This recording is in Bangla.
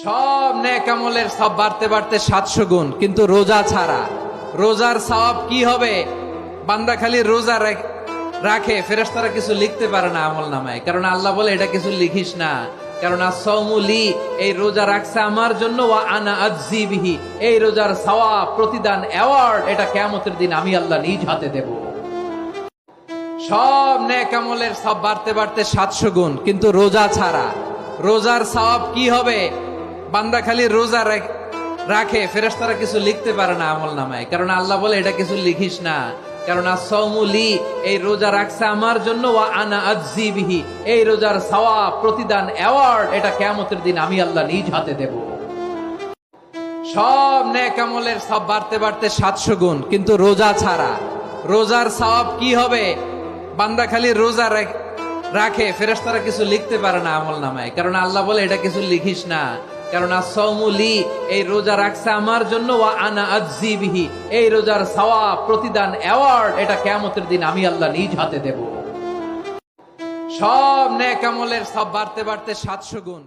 সব নেক আমলের সব বাড়তে বাড়তে 700 গুণ, কিন্তু রোজা ছাড়া। রোজার সওয়াব কি হবে? বান্দা খালি রোজা রাখে, ফেরেশতারা কিছু লিখতে পারে না আমল নামায়, কারণ আল্লাহ বলে এটা কিছু লিখিস না, কারণ as-সাওমুলি, এই রোজা রাখছে আমার জন্য, ওয়া আনা আজজি বিহি, এই রোজার সওয়াব, প্রতিদান, অ্যাওয়ার্ড এটা কিয়ামতের দিন আমি আল্লাহ নিজ হাতে দেব। সব নেক আমলের সব বাড়তে বাড়তে 700 গুণ, কিন্তু রোজা ছাড়া। রোজার সওয়াব কি হবে? বান্দা খালি রোজা রাখে, ফেরেশতারা কিছু লিখতে পারে না আমল নামায়, কারণ আল্লাহ বলে এটা কিছু লিখিস না, কারণ as-সাওমুলি, এই রোজা রাখছে আমার জন্য, ওয়া আনা আজজি বিহি, এই রোজার সওয়াব, প্রতিদান, অ্যাওয়ার্ড এটা কিয়ামতের দিন আমি আল্লাহ নিজ হাতে দেব। সব নেক আমলের সব বাড়তে বাড়তে 700 গুণ, কিন্তু রোজা ছাড়া। রোজার সওয়াব কি হবে? বান্দা খালি রোজা রাখে, ফেরেশতারা কিছু লিখতে পারে না আমল নামায়, কারণ আল্লাহ বলে এটা কিছু লিখিস না, কারণ as-সাওমুলি, এই রোজা রাখছে আমার জন্য, ওয়া আনা আজজি বিহি, এই রোজার সওয়াব, প্রতিদান, অ্যাওয়ার্ড এটা কিয়ামতের দিন আমি আল্লাহ নিজ হাতে দেব। সব নেক আমলের সব বাড়তে বাড়তে 700 গুণ।